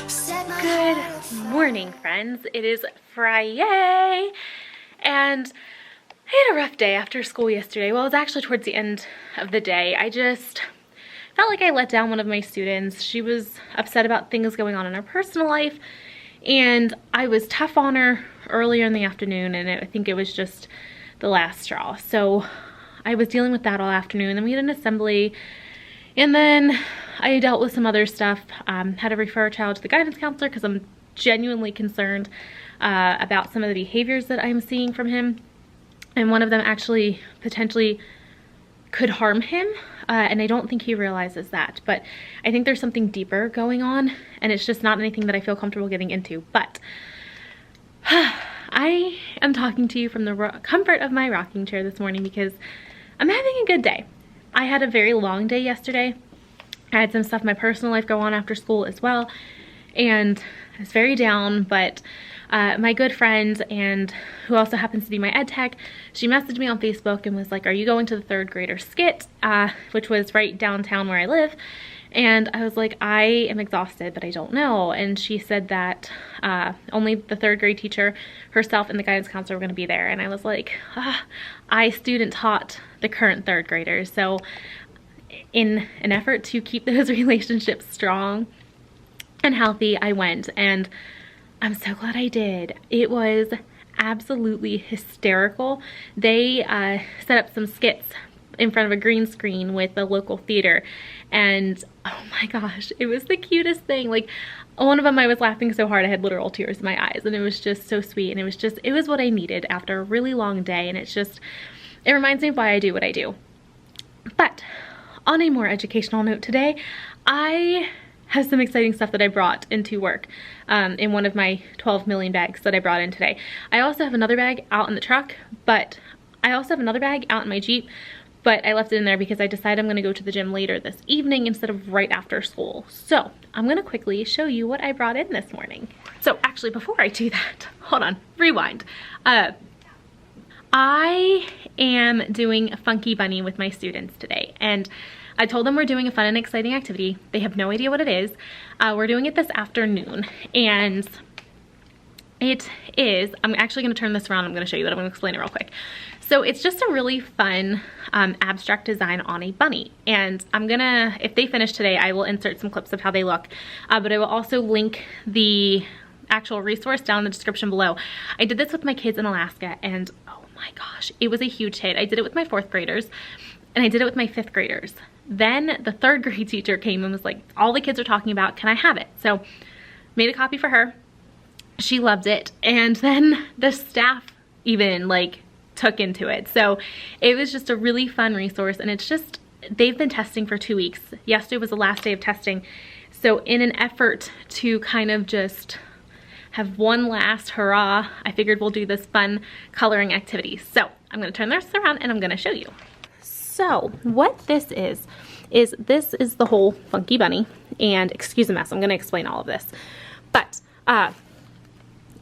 Set my Good heart afire. morning, friends. It is Friday, and I had a rough day after school yesterday. Well, it was actually towards the end of the day. I just felt like I let down one of my students. She was upset about things going on in her personal life, and I was tough on her earlier in the afternoon, and I think it was just the last straw. So I was dealing with that all afternoon. Then we had an assembly, and then I dealt with some other stuff. Had to refer a child to the guidance counselor because I'm genuinely concerned about some of the behaviors that I'm seeing from him. And one of them actually potentially could harm him. And I don't think he realizes that. But I think there's something deeper going on. And it's just not anything that I feel comfortable getting into. But I am talking to you from the comfort of my rocking chair this morning because I'm having a good day. I had a very long day yesterday. I had some stuff in my personal life go on after school as well. And I was very down, but my good friend, and who also happens to be my ed tech, she messaged me on Facebook and was like, are you going to the third grader skit, which was right downtown where I live? And I was like, I am exhausted, but I don't know. And she said that only the third grade teacher herself and the guidance counselor were going to be there. And I was like, I student taught the current third graders. So in an effort to keep those relationships strong and healthy, I went, and I'm so glad I did. It was absolutely hysterical. They set up some skits in front of a green screen with the local theater, and oh my gosh, it was the cutest thing. Like, one of them I was laughing so hard I had literal tears in my eyes, and it was just so sweet, and it was what I needed after a really long day, and it reminds me of why I do what I do. But on a more educational note today, I have some exciting stuff that I brought into work in one of my 12 million bags that I brought in today. I also have another bag out in the truck, but I also have another bag out in my Jeep, but I left it in there because I decided I'm going to go to the gym later this evening instead of right after school. So I'm going to quickly show you what I brought in this morning. So actually, before I do that, hold on, rewind. I am doing a Funky Bunny with my students today, and I told them we're doing a fun and exciting activity. They have no idea what it is. We're doing it this afternoon, and it is, I'm actually gonna turn this around, I'm gonna show you, but I'm gonna explain it real quick. So it's just a really fun abstract design on a bunny, and I'm gonna, if they finish today, I will insert some clips of how they look, but I will also link the actual resource down in the description below. I did this with my kids in Alaska, and oh my gosh, it was a huge hit. I did it with my 4th graders, and I did it with my 5th graders. Then the 3rd grade teacher came and was like, all the kids are talking about, can I have it? So made a copy for her. She loved it. And then the staff even like took into it. So it was just a really fun resource, and it's just, they've been testing for 2 weeks. Yesterday was the last day of testing. So in an effort to kind of just have one last hurrah, I figured we'll do this fun coloring activity. So I'm gonna turn this around and I'm gonna show you. So what this is the whole Funky Bunny, and excuse the mess, I'm gonna explain all of this. But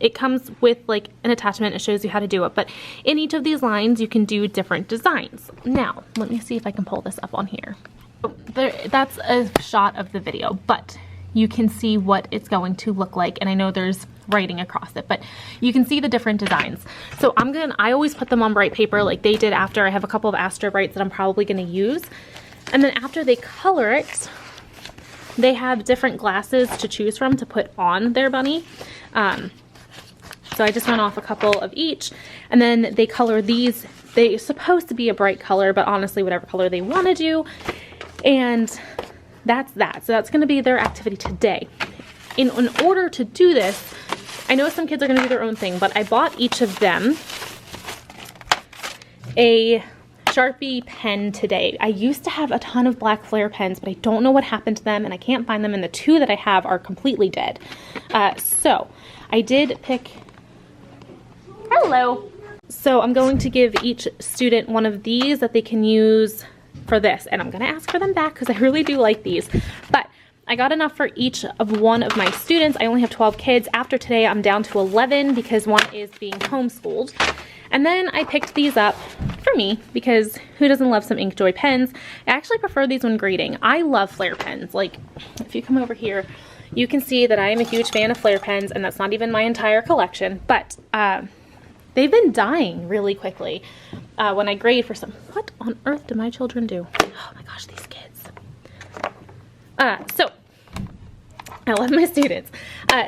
it comes with like an attachment, it shows you how to do it, but in each of these lines you can do different designs. Now, let me see if I can pull this up on here. That's a shot of the video, but you can see what it's going to look like, and I know there's writing across it, but you can see the different designs. So I always put them on bright paper like they did after. I have a couple of Astro Brights that I'm probably gonna use. And then after they color it, they have different glasses to choose from to put on their bunny. So I just went off a couple of each, and then they color these. They're supposed to be a bright color, but honestly, whatever color they wanna do. And that's that. So that's gonna be their activity today. In order to do this, I know some kids are gonna do their own thing, but I bought each of them a Sharpie pen today. I used to have a ton of black flare pens, but I don't know what happened to them and I can't find them, and the two that I have are completely dead. So I did pick, hello. So I'm going to give each student one of these that they can use for this, and I'm gonna ask for them back because I really do like these. But I got enough for each of one of my students. I only have 12 kids. After today, I'm down to 11 because one is being homeschooled. And then I picked these up for me because who doesn't love some Inkjoy pens? I actually prefer these when grading. I love flare pens. Like, if you come over here, you can see that I am a huge fan of flare pens, and that's not even my entire collection, but they've been dying really quickly when I grade for some. What on earth do my children do? Oh my gosh, these kids. So I love my students.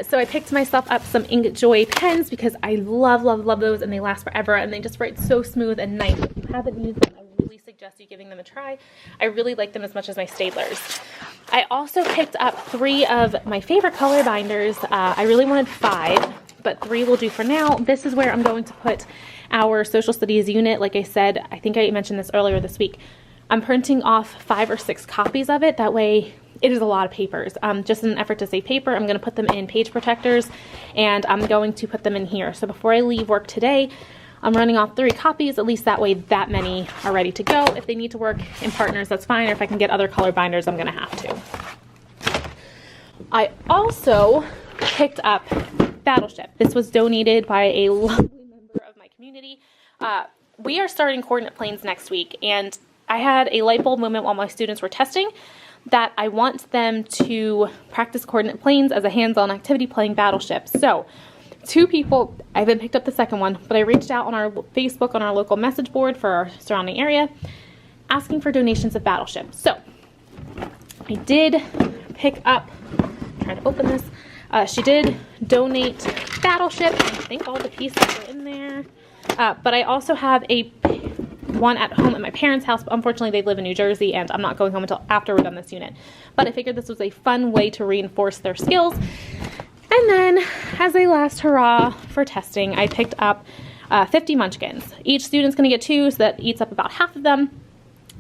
So I picked myself up some Inkjoy pens because I love, love, love those, and they last forever, and they just write so smooth and nice. If you haven't used them, I really suggest you giving them a try. I really like them as much as my Staedtlers. I also picked up 3 of my favorite color binders. I really wanted 5, but 3 will do for now. This is where I'm going to put our social studies unit. Like I said, I think I mentioned this earlier this week. I'm printing off 5 or 6 copies of it. That way, it is a lot of papers. Just in an effort to save paper, I'm going to put them in page protectors, and I'm going to put them in here. So before I leave work today, I'm running off 3 copies. At least that way that many are ready to go. If they need to work in partners, that's fine. Or if I can get other color binders, I'm going to have to. I also picked up Battleship. This was donated by a lovely member of my community. We are starting coordinate planes next week, and I had a light bulb moment while my students were testing that I want them to practice coordinate planes as a hands-on activity playing Battleship. So 2 people, I haven't picked up the second one, but I reached out on our Facebook, on our local message board for our surrounding area, asking for donations of Battleship. So I did pick up, trying to open this, she did donate Battleship. I think all the pieces are in there. But I also have one at home at my parents' house, but unfortunately they live in New Jersey and I'm not going home until after we're done this unit. But I figured this was a fun way to reinforce their skills. And then, as a last hurrah for testing, I picked up 50 munchkins. Each student's gonna get 2, so that eats up about half of them.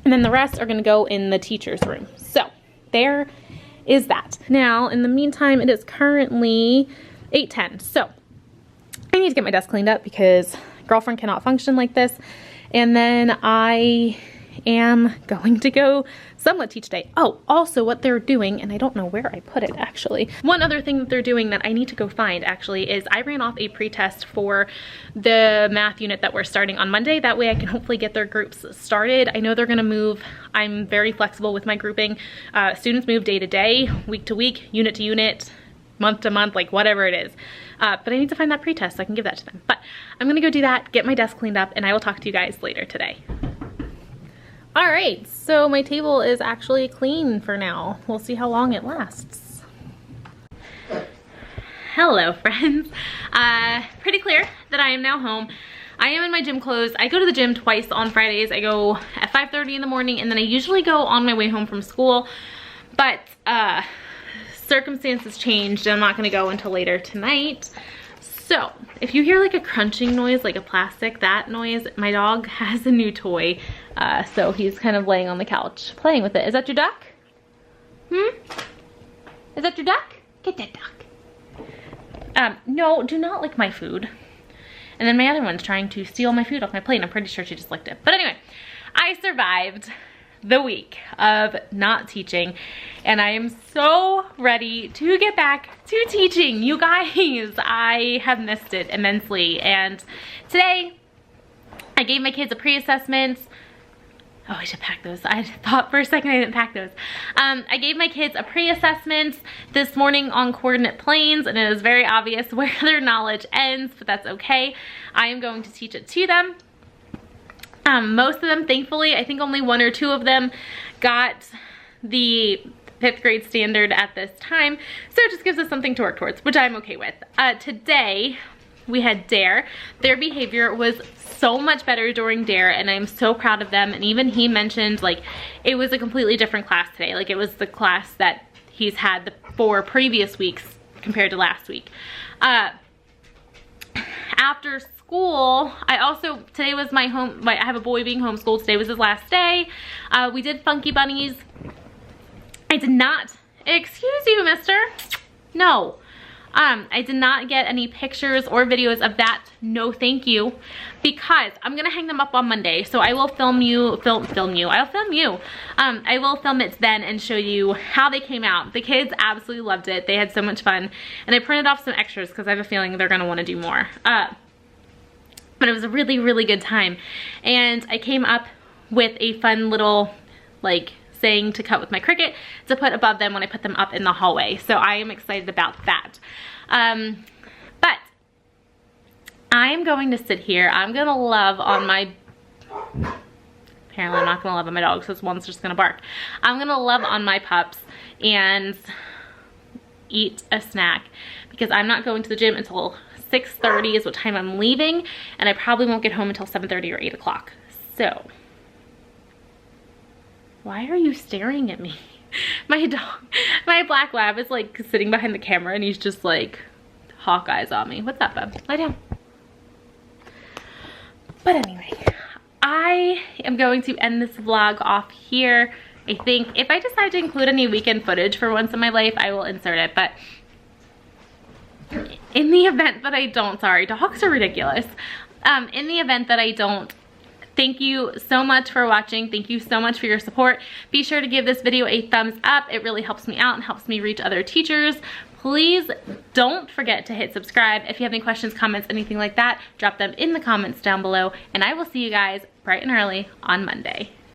And then the rest are gonna go in the teacher's room. So, there is that. Now, in the meantime, it is currently 8:10. So, I need to get my desk cleaned up because girlfriend cannot function like this. And then I am going to go somewhat teach today. Oh, also what they're doing, and I don't know where I put it actually. One other thing that they're doing that I need to go find actually is I ran off a pretest for the math unit that we're starting on Monday. That way I can hopefully get their groups started. I know they're gonna move. I'm very flexible with my grouping. Students move day to day, week to week, unit to unit, month to month, like whatever it is. But I need to find that pretest so I can give that to them. But I'm gonna go do that, get my desk cleaned up, and I will talk to you guys later today. All right, so my table is actually clean for now. We'll see how long it lasts. Hello, friends. Pretty clear that I am now home. I am in my gym clothes. I go to the gym twice on Fridays. I go at 5:30 in the morning, and then I usually go on my way home from school. But circumstances changed, and I'm not gonna go until later tonight. So if you hear like a crunching noise, like a plastic, that noise, my dog has a new toy. So he's kind of laying on the couch playing with it. Is that your duck? Is that your duck? Get that duck. No, do not lick my food. And then my other one's trying to steal my food off my plate. I'm pretty sure she just licked it. But anyway, I survived the week of not teaching, and I am so ready to get back to teaching. You guys, I have missed it immensely, and today I gave my kids a pre-assessment. Oh, I should pack those. I thought for a second I didn't pack those. I gave my kids a pre-assessment this morning on coordinate planes, and it is very obvious where their knowledge ends, but that's okay. I am going to teach it to them. Most of them, thankfully, I think only 1 or 2 of them got the 5th grade standard at this time. So it just gives us something to work towards, which I'm okay with. Today, we had DARE. Their behavior was so much better during DARE, and I'm so proud of them. And even he mentioned, like, it was a completely different class today. Like, it was the class that he's had the 4 previous weeks compared to last week. after school, today was I have a boy being homeschooled. Today was his last day. We did Funky Bunnies. I did not, excuse you, mister. No. I did not get any pictures or videos of that. No, thank you. Because I'm gonna hang them up on Monday. So I will film you. I'll film you. I will film it then and show you how they came out. The kids absolutely loved it. They had so much fun. And I printed off some extras because I have a feeling they're gonna wanna do more. But it was a really, really good time. And I came up with a fun little, like, saying to cut with my Cricut to put above them when I put them up in the hallway. So I am excited about that. But I am going to sit here. I'm gonna love on my, apparently I'm not gonna love on my dog, so this one's just gonna bark. I'm gonna love on my pups and eat a snack because I'm not going to the gym until 6:30 is what time I'm leaving, and I probably won't get home until 7:30 or 8 o'clock. So why are you staring at me? My dog, my black lab is like sitting behind the camera and he's just like hawk eyes on me. What's up, bub? Lie down. But anyway, I am going to end this vlog off here. I think if I decide to include any weekend footage for once in my life, I will insert it. But in the event that I don't, sorry, dogs are ridiculous. In the event that I don't, thank you so much for watching. Thank you so much for your support. Be sure to give this video a thumbs up. It really helps me out and helps me reach other teachers. Please don't forget to hit subscribe. If you have any questions, comments, anything like that, drop them in the comments down below. And I will see you guys bright and early on Monday.